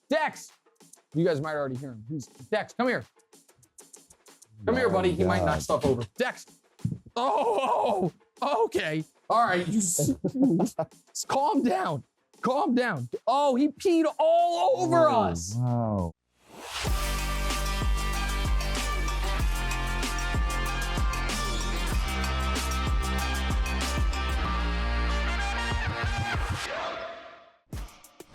Dex! You guys might already hear him. Dex, come here. Come here, buddy. He might knock stuff over. Dex! Oh, okay. All right. Calm down. Calm down. Oh, he peed all over us. Wow.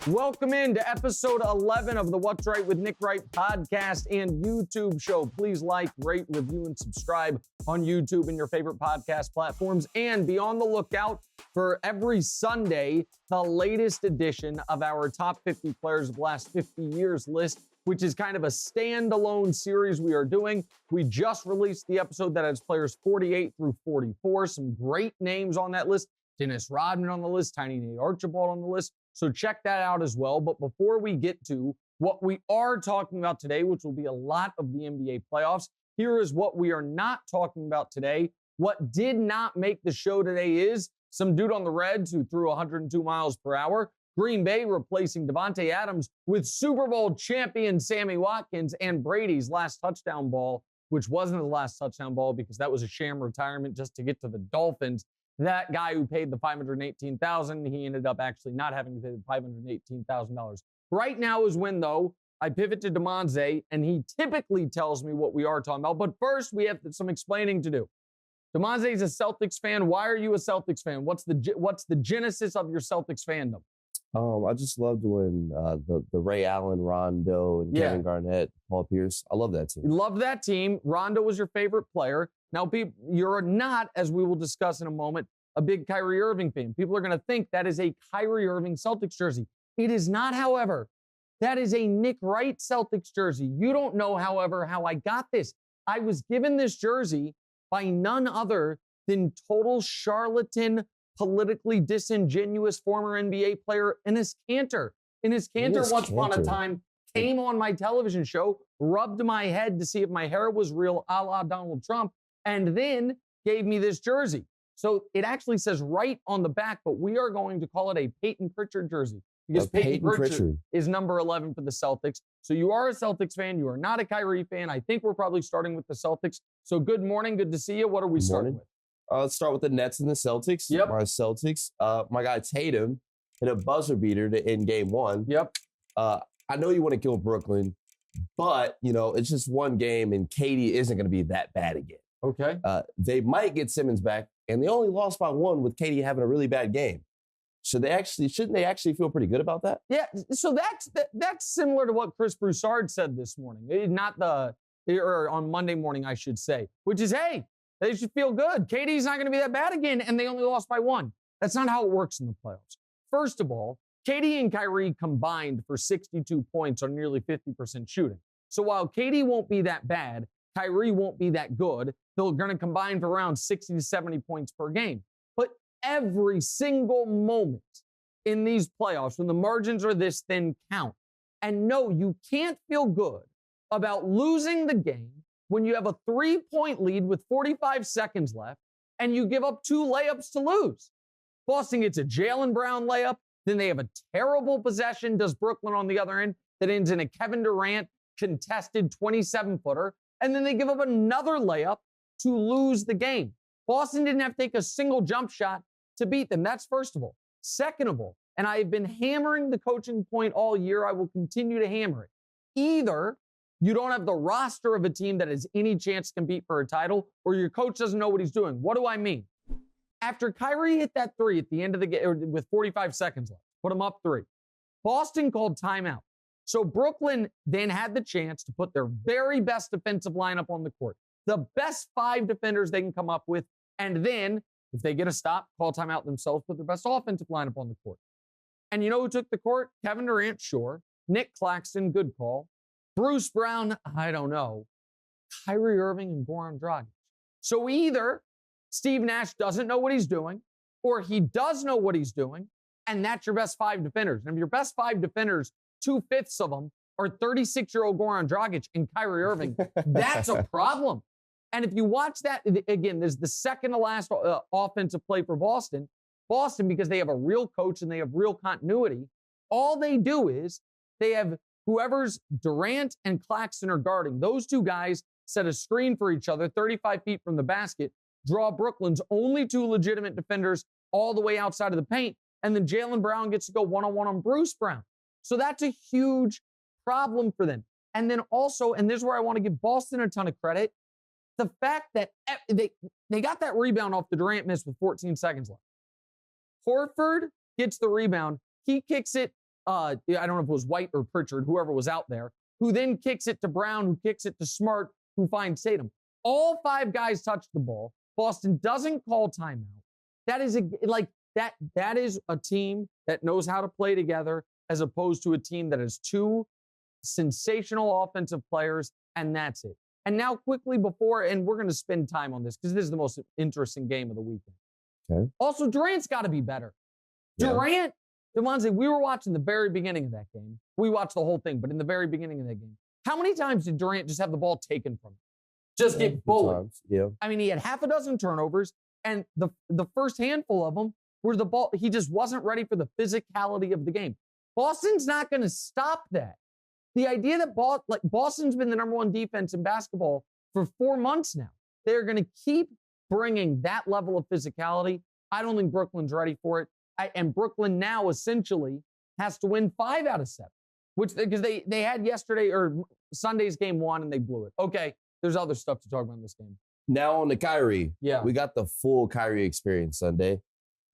Welcome into episode 11 of the What's Right with Nick Wright podcast and YouTube show. Please like, rate, review, and subscribe on YouTube and your favorite podcast platforms. And be on the lookout for every Sunday, the latest edition of our top 50 players of the last 50 years list, which is kind of a standalone series we are doing. We just released the episode that has players 48 through 44. Some great names on that list. Dennis Rodman on the list, Tiny Nate Archibald on the list. So check that out as well. But before we get to what we are talking about today, which will be a lot of the NBA playoffs, here is what we are not talking about today. What did not make the show today is some dude on the Reds who threw 102 miles per hour, Green Bay replacing Devontae Adams with Super Bowl champion Sammy Watkins, and Brady's last touchdown ball, which wasn't the last touchdown ball because that was a sham retirement just to get to the Dolphins. That guy who paid the $518,000, he ended up actually not having to pay the $518,000. Right now is when, though, I pivot to Damonza, and he typically tells me what we are talking about. But first, we have some explaining to do. Damonza is a Celtics fan. Why are you a Celtics fan? What's the genesis of your Celtics fandom? I just loved when the Ray Allen, Rondo, and Kevin Garnett, Paul Pierce. I love that team. You love that team. Rondo was your favorite player. Now, you're not, as we will discuss in a moment, a big Kyrie Irving fan. People are going to think that is a Kyrie Irving Celtics jersey. It is not, however. That is a Nick Wright Celtics jersey. You don't know, however, how I got this. I was given this jersey by none other than total charlatan, politically disingenuous former NBA player Enes Kanter. Enes Kanter, once upon a time, came on my television show, rubbed my head to see if my hair was real, a la Donald Trump, and then gave me this jersey. So it actually says Wright on the back, but we are going to call it a Peyton Pritchard jersey because Peyton Pritchard is number 11 for the Celtics. So you are a Celtics fan. You are not a Kyrie fan. I think we're probably starting with the Celtics. So good morning. Good to see you. What are we starting with? Let's start with the Nets and the Celtics. Yep. My Celtics. My guy Tatum hit a buzzer beater to end game one. Yep. I know you want to kill Brooklyn, but, it's just one game, and Katie isn't going to be that bad again. Okay. They might get Simmons back, and they only lost by one with Katie having a really bad game. Shouldn't they actually feel pretty good about that? Yeah. So that's similar to what Chris Broussard said this morning. Or on Monday morning, I should say, which is, hey, they should feel good. KD's not going to be that bad again, and they only lost by one. That's not how it works in the playoffs. First of all, KD and Kyrie combined for 62 points on nearly 50% shooting. So while KD won't be that bad, Kyrie won't be that good. They're going to combine for around 60 to 70 points per game. But every single moment in these playoffs, when the margins are this thin, count. And no, you can't feel good about losing the game when you have a 3-point lead with 45 seconds left and you give up 2 layups to lose. Boston gets a Jaylen Brown layup. Then they have a terrible possession, does Brooklyn on the other end, that ends in a Kevin Durant contested 27-footer. And then they give up another layup to lose the game. Boston didn't have to take a single jump shot to beat them. That's first of all. Second of all, and I've been hammering the coaching point all year, I will continue to hammer it. Either you don't have the roster of a team that has any chance to compete for a title, or your coach doesn't know what he's doing. What do I mean? After Kyrie hit that 3 at the end of the game with 45 seconds left, put him up 3, Boston called timeout. So Brooklyn then had the chance to put their very best defensive lineup on the court, the best 5 defenders they can come up with, and then, if they get a stop, call timeout themselves, put their best offensive lineup on the court. And you know who took the court? Kevin Durant, sure. Nick Claxton, good call. Bruce Brown, I don't know. Kyrie Irving and Goran Dragic. So either Steve Nash doesn't know what he's doing, or he does know what he's doing, and that's your best 5 defenders. And if your best 5 defenders, 2/5 of them are 36-year-old Goran Dragic and Kyrie Irving, that's a problem. And if you watch that, again, there's the second to last offensive play for Boston. Boston, because they have a real coach and they have real continuity, all they do is they have Whoever's Durant and Claxton are guarding, those two guys set a screen for each other 35 feet from the basket, draw Brooklyn's only two legitimate defenders all the way outside of the paint, and then Jaylen Brown gets to go one-on-one on Bruce Brown. So that's a huge problem for them. And then also, and this is where I want to give Boston a ton of credit, the fact that they got that rebound off the Durant miss with 14 seconds left. Horford gets the rebound. He kicks it, I don't know if it was White or Pritchard, whoever was out there, who then kicks it to Brown, who kicks it to Smart, who finds Tatum. All five guys touch the ball. Boston doesn't call timeout. That is that is a team that knows how to play together as opposed to a team that has two sensational offensive players, and that's it. And now quickly before, and we're going to spend time on this because this is the most interesting game of the weekend. Okay. Also, Durant's got to be better. Yeah. Durant, Damonza, we were watching the very beginning of that game. We watched the whole thing, but in the very beginning of that game, how many times did Durant just have the ball taken from him? Just get bullied. Yeah. I mean, he had half a dozen turnovers, and the first handful of them were the ball. He just wasn't ready for the physicality of the game. Boston's not going to stop that. The idea that Boston's been the number one defense in basketball for 4 months now. They're going to keep bringing that level of physicality. I don't think Brooklyn's ready for it. And Brooklyn now essentially has to win 5 out of 7, which because they had yesterday or Sunday's game 1 and they blew it. Okay, there's other stuff to talk about in this game. Now on to Kyrie. Yeah. We got the full Kyrie experience Sunday.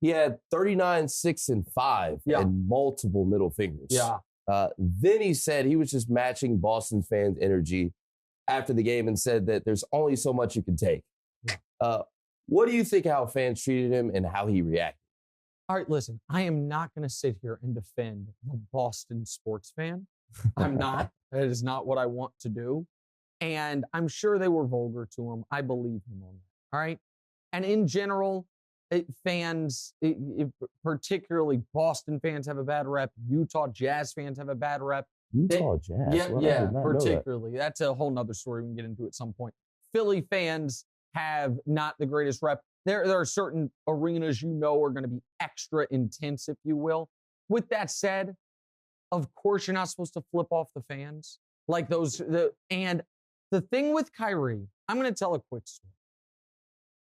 He had 39, 6, and 5 and multiple middle fingers. Yeah. Then he said he was just matching Boston fans' energy after the game and said that there's only so much you can take. What do you think how fans treated him and how he reacted? All right, listen, I am not going to sit here and defend the Boston sports fan. I'm not. That is not what I want to do. And I'm sure they were vulgar to him. I believe him on that. All right. And in general, fans, particularly Boston fans, have a bad rep. Utah Jazz fans have a bad rep. Utah Jazz? Yeah, particularly. That's a whole nother story we can get into at some point. Philly fans have not the greatest rep. There are certain arenas are going to be extra intense, if you will. With that said, of course you're not supposed to flip off the fans. Like those, and the thing with Kyrie, I'm going to tell a quick story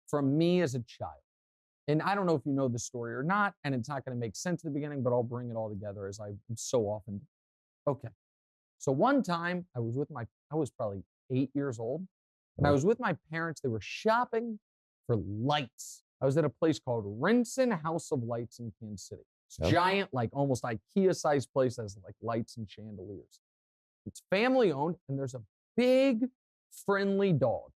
from me as a child. And I don't know if you know the story or not, and it's not going to make sense at the beginning, but I'll bring it all together as I so often do. Okay. So one time I was probably 8 years old, and I was with my parents. They were shopping for lights. I was at a place called Rinson House of Lights in Kansas City. It's giant, like almost IKEA-sized place that has like lights and chandeliers. It's family owned, and there's a big, friendly dog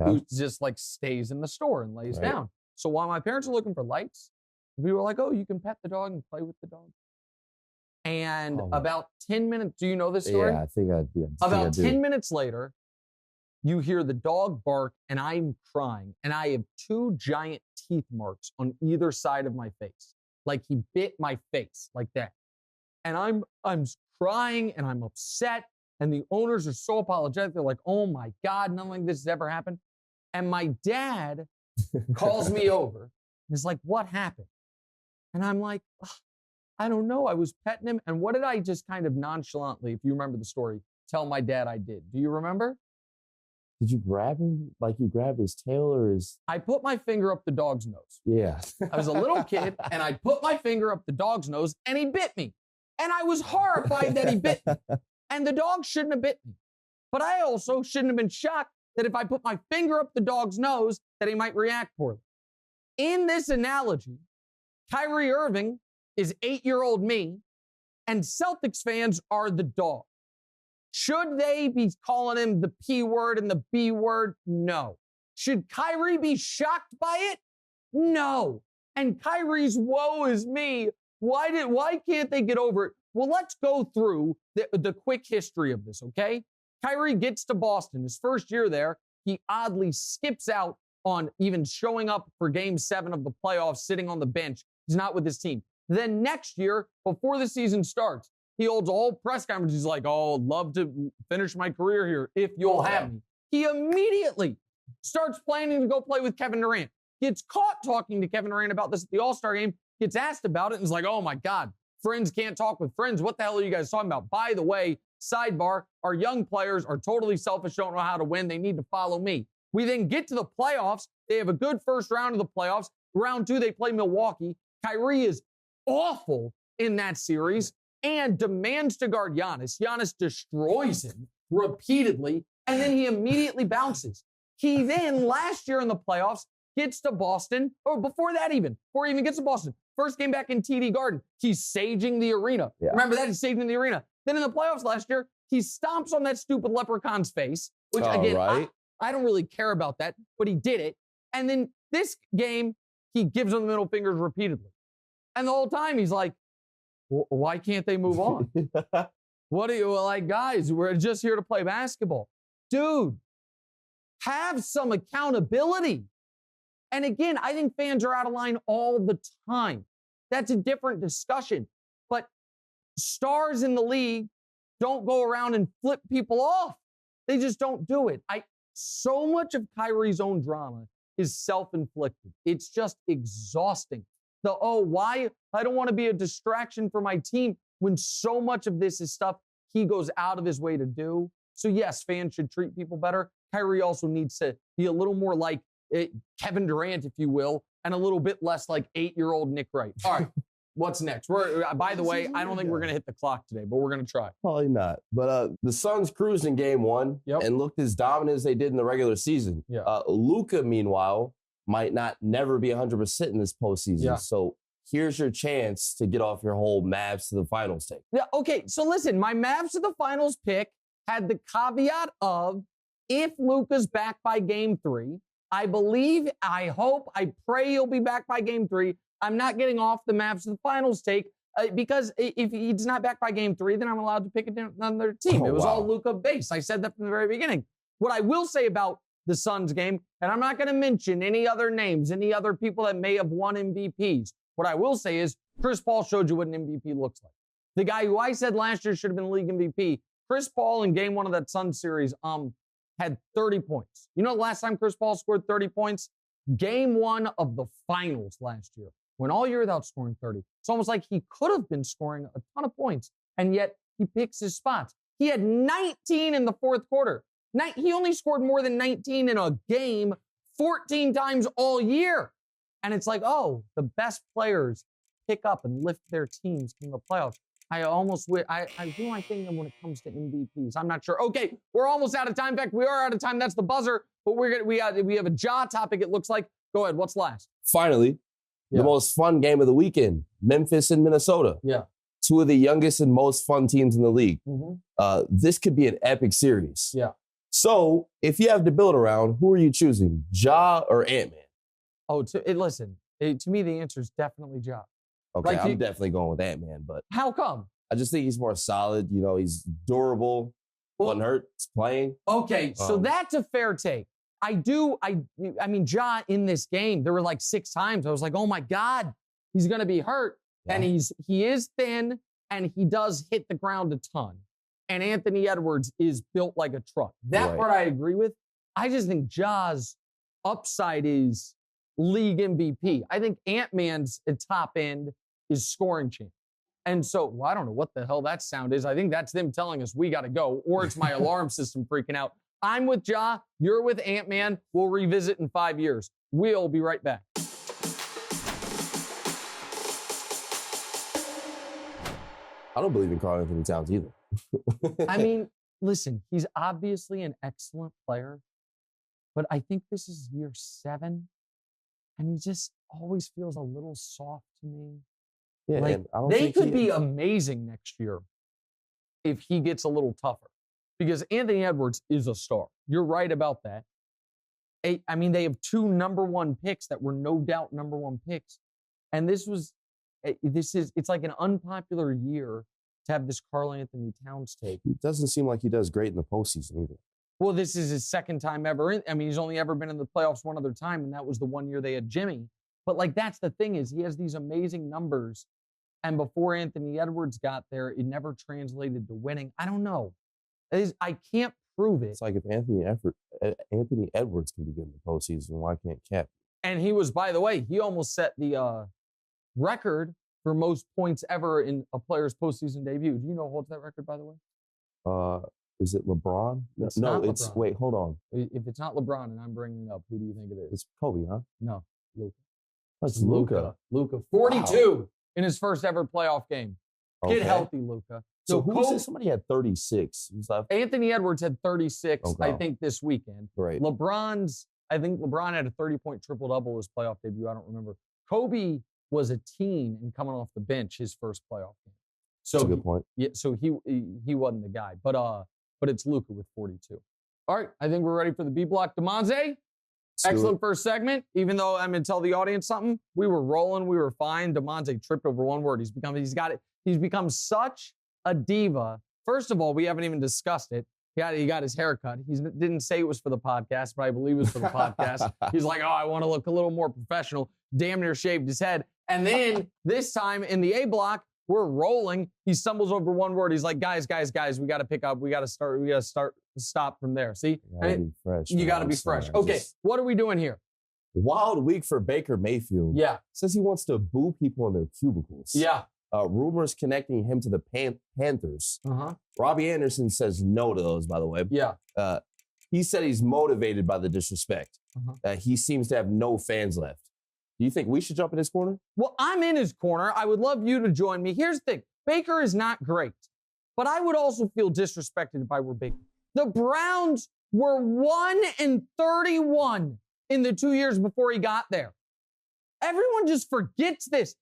who just like stays in the store and lays down. So while my parents are looking for lights, we were like, oh, you can pet the dog and play with the dog. And about 10 minutes, do you know this story? Yeah, I think I do. About 10 minutes later, you hear the dog bark and I'm crying. And I have 2 giant teeth marks on either side of my face. Like he bit my face like that. And I'm crying and I'm upset. And the owners are so apologetic. They're like, oh my God, nothing like this has ever happened. And my dad calls me over. And is like, what happened? And I'm like, I don't know. I was petting him. And what did I just kind of nonchalantly, if you remember the story, tell my dad I did? Do you remember? Did you grab him? Like you grabbed his tail or his... I put my finger up the dog's nose. Yeah. I was a little kid and I put my finger up the dog's nose and he bit me. And I was horrified that he bit me. And the dog shouldn't have bit me. But I also shouldn't have been shocked that if I put my finger up the dog's nose, that he might react poorly. In this analogy, Kyrie Irving is 8-year-old me, and Celtics fans are the dog. Should they be calling him the P word and the B word? No. Should Kyrie be shocked by it? No. And Kyrie's woe is me. Why can't they get over it? Well, let's go through the quick history of this, okay? Kyrie gets to Boston. His first year there, he oddly skips out on even showing up for Game 7 of the playoffs, sitting on the bench. He's not with his team. Then next year, before the season starts, he holds a whole press conference. He's like, oh, I'd love to finish my career here if you'll have me. He immediately starts planning to go play with Kevin Durant. Gets caught talking to Kevin Durant about this at the All-Star game, gets asked about it, and is like, oh my God, friends can't talk with friends. What the hell are you guys talking about? By the way, Sidebar, our young players are totally selfish, don't know how to win. They need to follow me. We then get to the playoffs. They have a good first round of the playoffs. Round 2, they play Milwaukee. Kyrie is awful in that series and demands to guard Giannis. Giannis destroys him repeatedly, and then he immediately bounces. He then, last year in the playoffs, gets to Boston, or before he even gets to Boston, first game back in TD Garden, he's saging the arena. Yeah. Remember that? He's saging the arena. Then in the playoffs last year, he stomps on that stupid leprechaun's face, which, again, right. I don't really care about that, but he did it. And then this game, he gives him the middle fingers repeatedly. And the whole time, he's like, why can't they move on? What are you, like, guys, we're just here to play basketball. Dude, have some accountability. And again, I think fans are out of line all the time. That's a different discussion. But stars in the league don't go around and flip people off. They just don't do it. So much of Kyrie's own drama is self-inflicted. It's just exhausting. Why? I don't want to be a distraction for my team when so much of this is stuff he goes out of his way to do. So yes, fans should treat people better. Kyrie also needs to be a little more like Kevin Durant, if you will, and a little bit less like 8-year-old Nick Wright. All right, what's next? By the way, I don't think we're going to hit the clock today, but we're going to try. Probably not. But the Suns cruised in game 1 and looked as dominant as they did in the regular season. Yeah. Luka, meanwhile, might never be 100% in this postseason. Yeah. So here's your chance to get off your whole Mavs to the finals take. Yeah, okay, so listen, my Mavs to the finals pick had the caveat of if Luka's back by game 3, I believe, I hope, I pray he'll be back by game 3. I'm not getting off the Mavs to the finals take because if he's not back by game 3, then I'm allowed to pick another team. It was all Luka based. I said that from the very beginning. What I will say about the Suns game, and I'm not going to mention any other names, any other people that may have won MVPs. What I will say is Chris Paul showed you what an MVP looks like. The guy who I said last year should have been league MVP, Chris Paul in game 1 of that Suns series had 30 points. You know the last time Chris Paul scored 30 points? Game 1 of the finals last year. Went all year without scoring 30. It's almost like he could have been scoring a ton of points, and yet he picks his spots. He had 19 in the fourth quarter. He only scored more than 19 in a game 14 times all year. And it's like, oh, the best players pick up and lift their teams in the playoffs. I almost wish, I do my thing when it comes to MVPs. I'm not sure. Okay, we're almost out of time. In fact, we are out of time. That's the buzzer. But we have a jaw topic, it looks like. Go ahead, what's last? Finally, the most fun game of the weekend, Memphis and Minnesota. Yeah. 2 of the youngest and most fun teams in the league. Mm-hmm. This could be an epic series. Yeah. So, if you have to build around, who are you choosing, Ja or Ant-Man? Oh, listen, to me, the answer is definitely Ja. Okay, I'm definitely going with Ant-Man, but... How come? I just think he's more solid. You know, he's durable, wasn't hurt, he's playing. Okay, so that's a fair take. I mean, Ja in this game, there were like 6 times I was like, oh my God, he's going to be hurt. Yeah. And he is thin, and he does hit the ground a ton. And Anthony Edwards is built like a truck. That part I agree with. I just think Ja's upside is league MVP. I think Ant-Man's top end is scoring champ. And so, I don't know what the hell that sound is. I think that's them telling us we got to go, or it's my alarm system freaking out. I'm with Ja. You're with Ant-Man. We'll revisit in 5 years. We'll be right back. I don't believe in Karl Anthony Towns either. I mean, listen, he's obviously an excellent player, but I think this is year 7, and he just always feels a little soft to me. Yeah, like, and I don't they think could be amazing next year if he gets a little tougher, because Anthony Edwards is a star. You're right about that. I mean, they have 2 number 1 picks that were no doubt number 1 picks, and it's like an unpopular year to have this Karl Anthony Towns take. It doesn't seem like he does great in the postseason either. Well, this is his 2nd time ever. I mean, he's only ever been in the playoffs 1 other time, and that was the 1 year they had Jimmy. But, like, that's the thing is he has these amazing numbers, and before Anthony Edwards got there, it never translated to winning. I don't know. I can't prove it. It's like if Anthony Edwards can be good in the postseason, why can't Cap? And he was, by the way, he almost set the record for most points ever in a player's postseason debut. Do you know who holds that record, by the way? Is it LeBron? It's no, not it's LeBron. Wait, hold on. If it's not LeBron and I'm bringing it up, who do you think it is? It's Kobe, huh? No, Luka. That's Luka. Luka, 42 in his first ever playoff game. Okay. Get healthy, Luka. So who said somebody had 36? Who's left? Anthony Edwards had 36, Okay. I think, this weekend. Right. I think LeBron had a 30-point triple-double his playoff debut. I don't remember. Kobe was a teen and coming off the bench his first playoff game. So That's a good point. Yeah, so he wasn't the guy. But it's Luka with 42. All right, I think we're ready for the B block. Damonza, excellent first segment. Even though I'm going to tell the audience something, we were rolling, we were fine. Damonza tripped over one word. He's become such a diva. First of all, we haven't even discussed it. He got his hair cut. He didn't say it was for the podcast, but I believe it was for the podcast. He's like, oh, I want to look a little more professional. Damn near shaved his head. And then this time in the A block, we're rolling. He stumbles over one word. He's like, guys, we got to pick up. We got to stop from there. See? You got to be fresh. Okay, what are we doing here? Wild week for Baker Mayfield. Yeah. Says he wants to boo people in their cubicles. Yeah. Rumors connecting him to the Panthers. Uh-huh. Robby Anderson says no to those, by the way. Yeah. He said he's motivated by the disrespect. Uh-huh. He seems to have no fans left. Do you think we should jump in his corner? Well, I'm in his corner. I would love you to join me. Here's the thing. Baker is not great, but I would also feel disrespected if I were Baker. The Browns were 1-31 in the 2 years before he got there. Everyone just forgets this.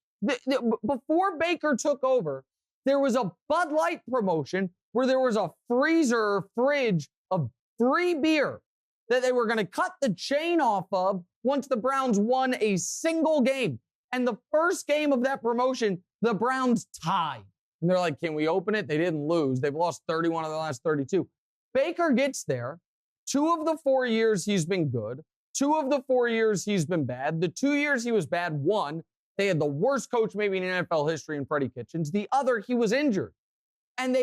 Before Baker took over, there was a Bud Light promotion where there was a freezer or fridge of free beer that they were going to cut the chain off of once the Browns won a single game. And the first game of that promotion, the Browns tied. And they're like, can we open it? They didn't lose. They've lost 31 of the last 32. Baker gets there. 2 of the 4 years he's been good. 2 of the 4 years he's been bad. The 2 years he was bad, 1, they had the worst coach maybe in NFL history in Freddie Kitchens. The other, he was injured. And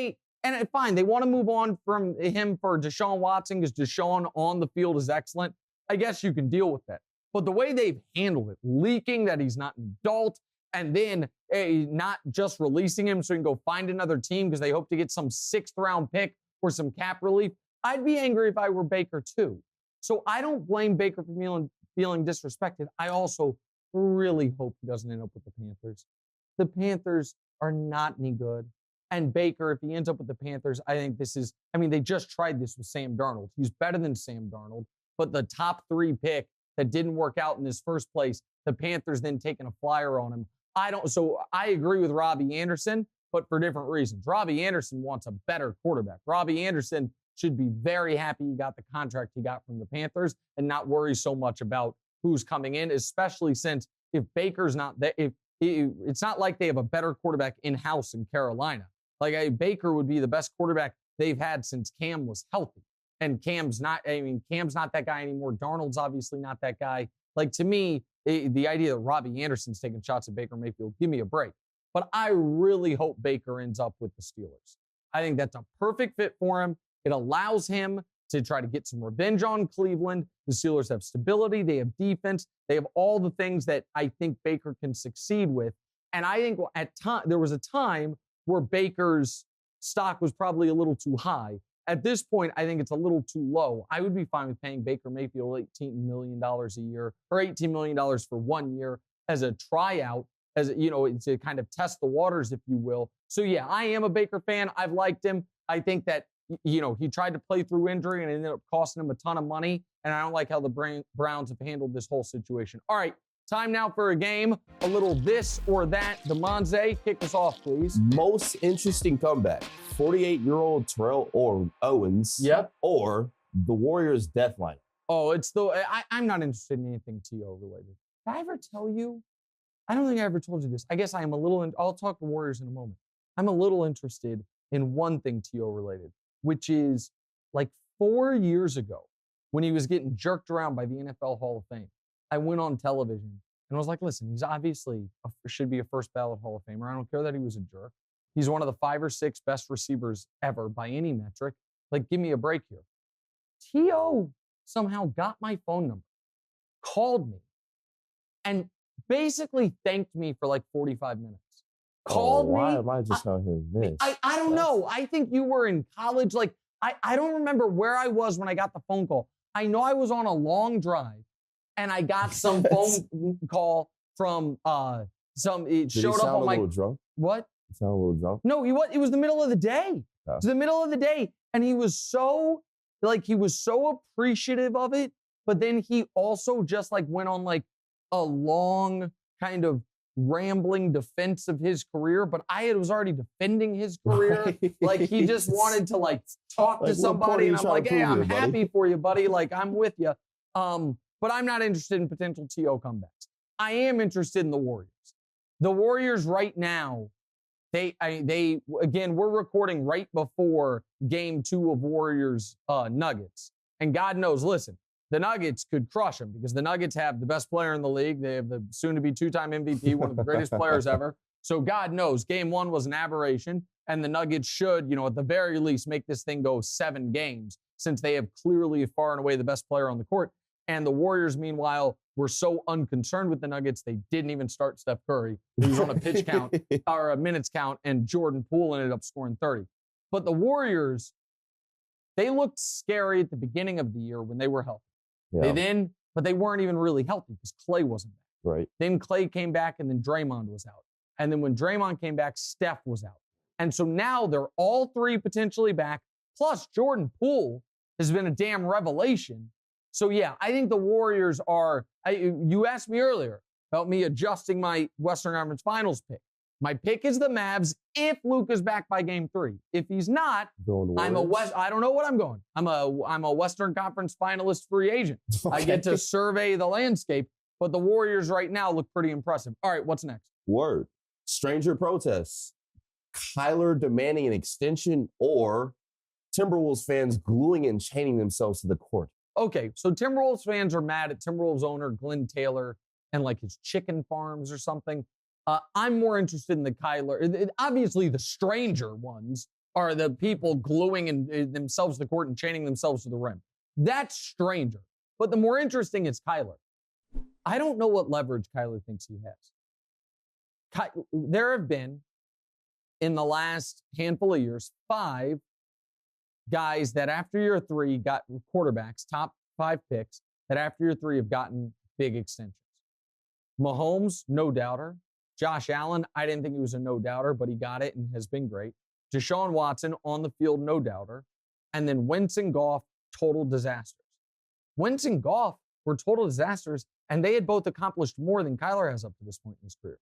fine, they want to move on from him for Deshaun Watson because Deshaun on the field is excellent. I guess you can deal with that. But the way they've handled it, leaking that he's not an adult, and then not just releasing him so he can go find another team because they hope to get some 6th-round pick or some cap relief, I'd be angry if I were Baker too. So I don't blame Baker for feeling disrespected. I also really hope he doesn't end up with the Panthers. The Panthers are not any good. And Baker, if he ends up with the Panthers, I think they just tried this with Sam Darnold. He's better than Sam Darnold, but the top 3 pick that didn't work out in his first place, the Panthers then taking a flyer on him. So I agree with Robby Anderson, but for different reasons. Robby Anderson wants a better quarterback. Robby Anderson should be very happy he got the contract he got from the Panthers and not worry so much about who's coming in, especially since if Baker's not there, it's not like they have a better quarterback in-house in Carolina. Baker would be the best quarterback they've had since Cam was healthy. And Cam's not that guy anymore. Darnold's obviously not that guy. To me, the idea that Robby Anderson's taking shots at Baker Mayfield, give me a break. But I really hope Baker ends up with the Steelers. I think that's a perfect fit for him. It allows him to try to get some revenge on Cleveland. The Steelers have stability. They have defense. They have all the things that I think Baker can succeed with. And I think there was a time where Baker's stock was probably a little too high. At this point, I think it's a little too low. I would be fine with paying Baker Mayfield $18 million a year or $18 million for 1 year as a tryout, to kind of test the waters, if you will. So, yeah, I am a Baker fan. I've liked him. I think that, he tried to play through injury and it ended up costing him a ton of money. And I don't like how the Browns have handled this whole situation. All right, time now for a game. A little this or that. Damonza, kick us off, please. Most interesting comeback. 48-year-old Terrell Owens. Yep. Or the Warriors' death lineup. Oh, I'm not interested in anything T.O. related. Did I ever tell you? I don't think I ever told you this. I guess I am I'll talk to Warriors in a moment. I'm a little interested in one thing T.O. related, which is 4 years ago when he was getting jerked around by the NFL Hall of Fame. I went on television and I was like, listen, he's obviously should be a first ballot Hall of Famer. I don't care that he was a jerk. He's one of the 5 or 6 best receivers ever by any metric. Give me a break here. T.O. somehow got my phone number, called me, and basically thanked me for 45 minutes. called why me. am I just not hearing this? I don't know. I think you were in college. Like, I don't remember where I was when I got the phone call. I know I was on a long drive, and I got some phone call from It Did showed he up sound on a my little drunk? what? He sounded a little drunk. No, it was the middle of the day. Oh. It was the middle of the day, and he was so appreciative of it. But then he also just like went on like a long kind of rambling defense of his career, but I was already defending his career. Like he just wanted to like talk to somebody, and I'm like, hey, I'm happy for you, buddy. Like I'm with you. But I'm not interested in potential TO comebacks. I am interested in the Warriors. The Warriors right now, they again, we're recording right before game 2 of Warriors Nuggets. And God knows, listen, the Nuggets could crush them because the Nuggets have the best player in the league. They have the soon-to-be 2-time MVP, one of the greatest players ever. So God knows, game 1 was an aberration, and the Nuggets should, at the very least, make this thing go 7 games since they have clearly far and away the best player on the court. And the Warriors, meanwhile, were so unconcerned with the Nuggets, they didn't even start Steph Curry. He was on a pitch count or a minutes count, and Jordan Poole ended up scoring 30. But the Warriors, they looked scary at the beginning of the year when they were healthy. Yeah. But they weren't even really healthy because Klay wasn't back. Right. Then Klay came back, and then Draymond was out. And then when Draymond came back, Steph was out. And so now they're all 3 potentially back. Plus, Jordan Poole has been a damn revelation. So, yeah, I think the Warriors are you asked me earlier about me adjusting my Western Conference Finals pick. My pick is the Mavs if Luka's back by game 3. If he's not, I don't know what I'm going. I'm a Western Conference Finalist free agent. Okay. I get to survey the landscape, but the Warriors right now look pretty impressive. All right, what's next? Word. Stranger protests. Kyler demanding an extension or Timberwolves fans gluing and chaining themselves to the court. Okay, so Timberwolves fans are mad at Timberwolves owner Glenn Taylor and like his chicken farms or something. I'm more interested in the Kyler. Obviously, the stranger ones are the people gluing themselves to the court and chaining themselves to the rim. That's stranger. But the more interesting is Kyler. I don't know what leverage Kyler thinks he has. There have been, in the last handful of years, 5 guys that after year 3 got quarterbacks, top 5 picks, that after year 3 have gotten big extensions. Mahomes, no doubter. Josh Allen, I didn't think he was a no-doubter, but he got it and has been great. Deshaun Watson, on the field, no-doubter. And then Wentz and Goff, total disasters. Wentz and Goff were total disasters, and they had both accomplished more than Kyler has up to this point in his career.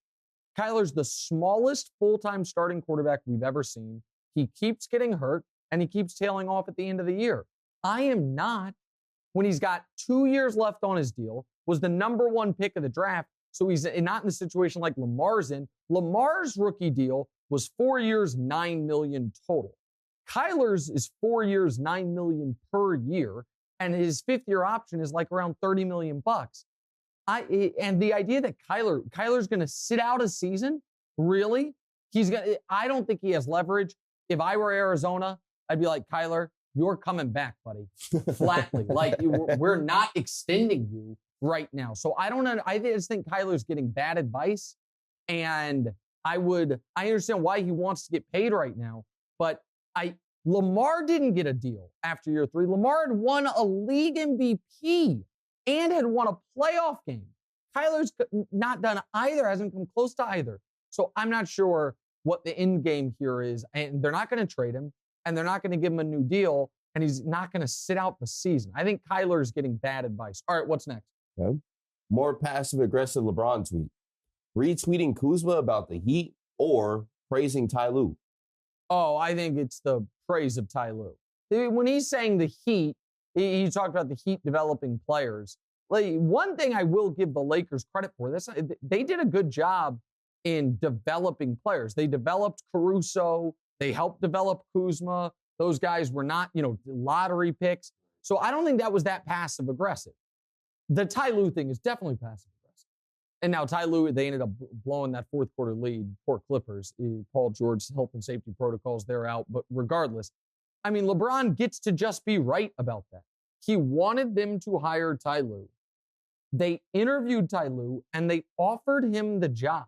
Kyler's the smallest full-time starting quarterback we've ever seen. He keeps getting hurt, and he keeps tailing off at the end of the year. I am not, when he's got 2 years left on his deal, was the number 1 pick of the draft, so he's not in a situation like Lamar's in. Lamar's rookie deal was 4 years, $9 million total. Kyler's is 4 years, $9 million per year, and his 5th-year option is like around $30 million. And the idea that Kyler's going to sit out a season, really? I don't think he has leverage. If I were Arizona, I'd be like, Kyler, you're coming back, buddy. Flatly. Like, we're not extending you right now. So I don't know. I just think Kyler's getting bad advice. And I understand why he wants to get paid right now. But Lamar didn't get a deal after year 3. Lamar had won a league MVP and had won a playoff game. Kyler's not done either, hasn't come close to either. So I'm not sure what the end game here is. And they're not going to trade him, and they're not going to give him a new deal, and he's not going to sit out the season. I think Kyler's getting bad advice. All right, what's next? Okay. More passive-aggressive LeBron tweet. Retweeting Kuzma about the Heat or praising Ty Lue? Oh, I think it's the praise of Ty Lue. When he's saying the Heat, he talked about the Heat developing players. Like, one thing I will give the Lakers credit for, they did a good job in developing players. They developed Caruso. They helped develop Kuzma. Those guys were not, lottery picks. So I don't think that was that passive-aggressive. The Ty Lue thing is definitely passive-aggressive. And now Ty Lue, they ended up blowing that 4th quarter lead. Poor Clippers. Paul George's health and safety protocols, they're out. But regardless, I mean, LeBron gets to just be right about that. He wanted them to hire Ty Lue. They interviewed Ty Lue, and they offered him the job.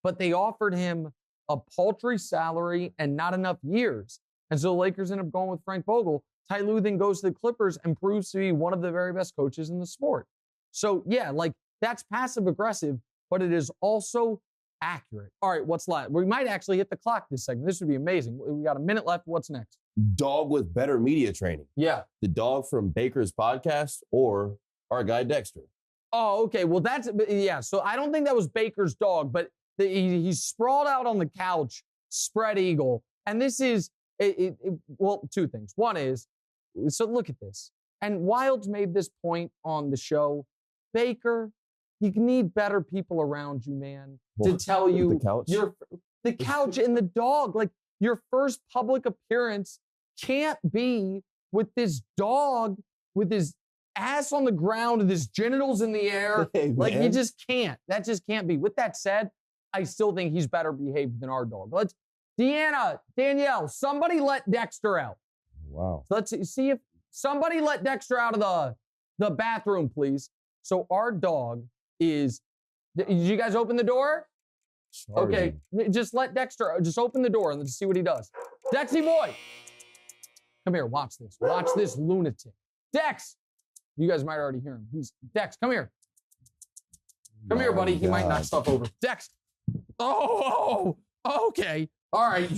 But they offered him a paltry salary and not enough years. And so the Lakers end up going with Frank Vogel. Ty Lue then goes to the Clippers and proves to be one of the very best coaches in the sport. So yeah, like that's passive aggressive, but it is also accurate. All right, what's last? We might actually hit the clock this segment. This would be amazing. We got a minute left. What's next? Dog with better media training. Yeah. The dog from Baker's podcast or our guy Dexter. Oh, okay. Well, yeah. So I don't think that was Baker's dog, but he's sprawled out on the couch, spread eagle. And this is, well, two things. One is, so look at this. And Wildes made this point on the show. Baker, you need better people around you, man, to tell you the couch and the dog. Like your first public appearance can't be with this dog with his ass on the ground and his genitals in the air. Hey, like you just can't. That just can't be. With that said, I still think he's better behaved than our dog. Danielle, somebody let Dexter out. Wow. So let's see if somebody let Dexter out of the bathroom, please. So our dog is, did you guys open the door? Charging. Okay, just let Dexter, just open the door and let's see what he does. Dexy boy. Come here, watch this. Watch this lunatic. Dex. You guys might already hear him. Dex, come here. Come here, buddy. He might knock stuff over. Dex. Oh, okay. All right.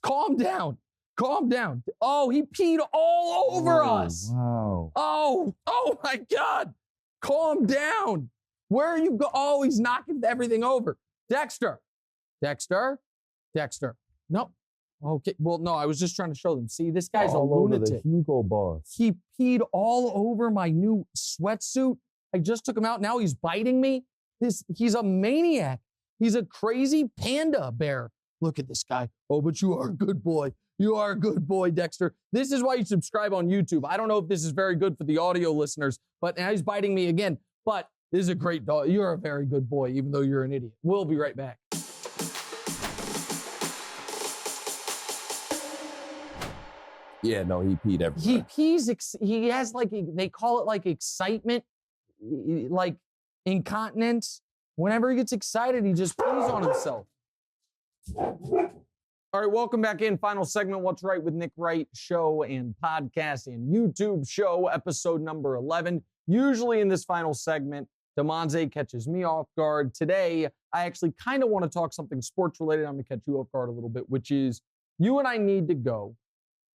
Calm down. Calm down. Oh, he peed all over us. Wow. Oh my God. Calm down. Where are you go? Oh, he's knocking everything over. Dexter. No. Okay. Well, no, I was just trying to show them. See, this guy's all a lunatic. Over the Hugo Boss. He peed all over my new sweatsuit. I just took him out. Now he's biting me. He's a maniac. He's a crazy panda bear. Look at this guy. Oh, but you are a good boy. You are a good boy, Dexter. This is why you subscribe on YouTube. I don't know if this is very good for the audio listeners, but now he's biting me again. But this is a great dog. You're a very good boy, even though you're an idiot. We'll be right back. Yeah, no, he peed everywhere. He has like, they call it like excitement, like incontinence. Whenever he gets excited, he just pees on himself. All right, welcome back in. Final segment, What's Right with Nick Wright show and podcast and YouTube show, episode number 11. Usually in this final segment, Damonza catches me off guard. Today, I actually kind of want to talk something sports related. I'm going to catch you off guard a little bit, which is you and I need to go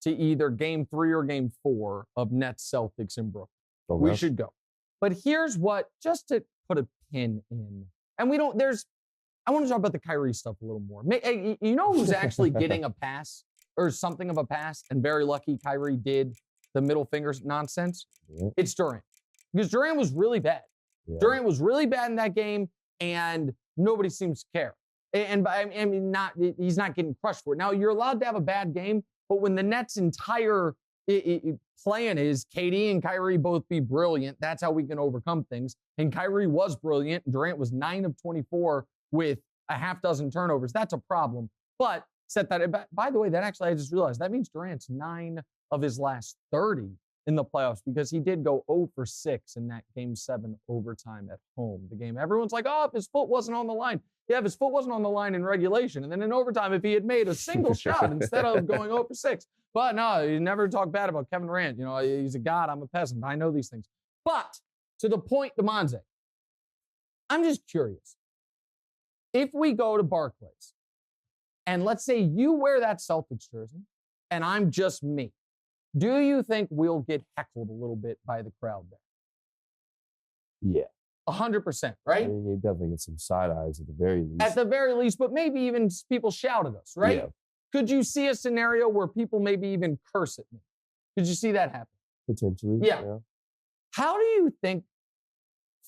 to either game 3 or game 4 of Nets Celtics in Brooklyn. Okay. We should go. But here's what, just to put a pin in, and I want to talk about the Kyrie stuff a little more. You know who's actually getting a pass or something of a pass, and very lucky Kyrie did the middle fingers nonsense? Yeah. It's Durant. Because Durant was really bad. Yeah. Durant was really bad in that game, and nobody seems to care. And I mean, he's not getting crushed for it. Now, you're allowed to have a bad game, but when the Nets' entire plan is KD and Kyrie both be brilliant, that's how we can overcome things. And Kyrie was brilliant. Durant was 9 of 24 with a half dozen turnovers. That's a problem. But set that, by the way, that actually I just realized that means Durant's 9 of his last 30 in the playoffs because he did go 0 for 6 in that game 7 overtime at home. The game, everyone's like, oh, if his foot wasn't on the line. Yeah, if his foot wasn't on the line in regulation. And then in overtime, if he had made a single shot instead of going 0 for 6. But no, you never talk bad about Kevin Durant. You know, he's a god. I'm a peasant. I know these things. But to the point, Damonza, I'm just curious. If we go to Barclays and let's say you wear that Celtics jersey and I'm just me, do you think we'll get heckled a little bit by the crowd there? Yeah. 100%, right? You definitely get some side eyes at the very least. At the very least, but maybe even people shout at us, right? Yeah. Could you see a scenario where people maybe even curse at me? Could you see that happen? Potentially. Yeah. How do you think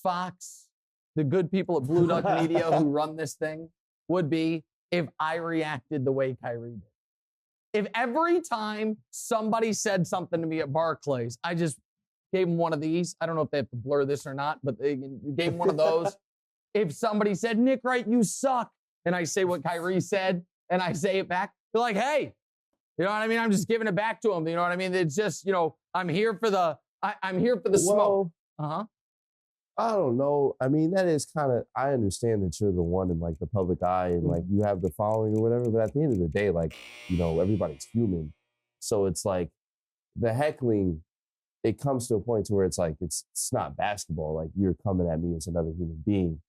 Fox, the good people at Blue Duck Media who run this thing, would be if I reacted the way Kyrie did? If every time somebody said something to me at Barclays, I just gave them one of these. I don't know if they have to blur this or not, but they gave them one of those. If somebody said, Nick Wright, you suck, and I say what Kyrie said, and I say it back, they're like, hey, you know what I mean? I'm just giving it back to them. You know what I mean? It's just, I'm here for the smoke. Uh-huh. I don't know. I mean, that is kind of, I understand that you're the one in like the public eye and like you have the following or whatever, but at the end of the day, like, you know, everybody's human. So it's like the heckling, it comes to a point to where it's like, it's not basketball. Like you're coming at me as another human being.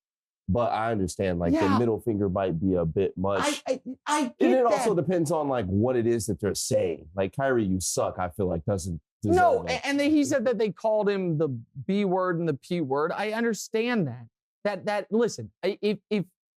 But I understand like the middle finger might be a bit much. I get and it that. also depends on like what it is that they're saying. Like Kyrie, you suck, I feel like doesn't. No, and he said that they called him the B word and the P word. I understand that. That listen, if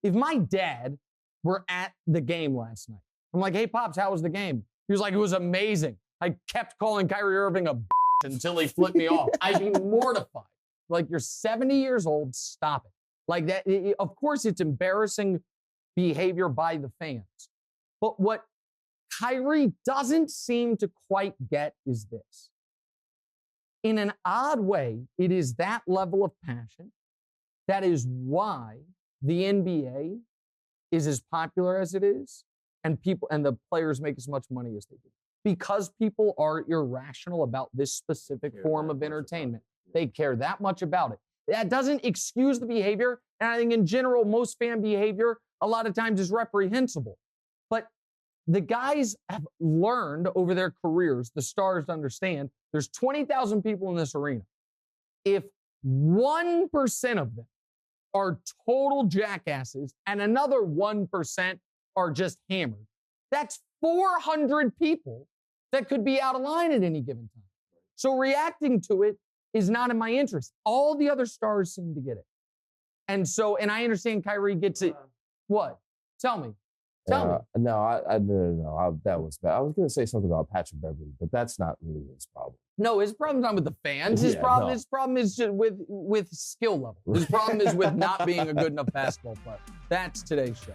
my dad were at the game last night, I'm like, hey Pops, how was the game? He was like, it was amazing. I kept calling Kyrie Irving a until he flipped me off. I'd be mortified. Like, you're 70 years old, stop it. Like that, of course it's embarrassing behavior by the fans. But what Kyrie doesn't seem to quite get is this. In an odd way, it is that level of passion that is why the NBA is as popular as it is, and the players make as much money as they do. Because people are irrational about this specific form of entertainment. They care that much about it. That doesn't excuse the behavior, and I think in general, most fan behavior a lot of times is reprehensible. But the guys have learned over their careers, the stars to understand, there's 20,000 people in this arena. If 1% of them are total jackasses and another 1% are just hammered, that's 400 people that could be out of line at any given time. So reacting to it is not in my interest. All the other stars seem to get it. And I understand Kyrie gets it. What? Tell me. Tell me. No, that was bad. I was going to say something about Patrick Beverley, but that's not really his problem. No, his problem's not with the fans. His problem is just with skill level. His problem is with not being a good enough basketball player. That's today's show.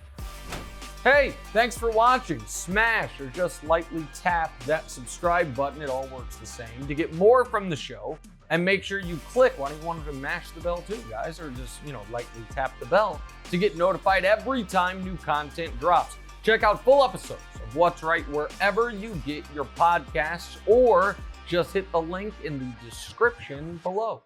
Hey, thanks for watching. Smash or just lightly tap that subscribe button. It all works the same. To get more from the show, and make sure you click. Why don't you want to mash the bell too, guys? Or just, lightly tap the bell to get notified every time new content drops. Check out full episodes of What's Right wherever you get your podcasts, or just hit the link in the description below.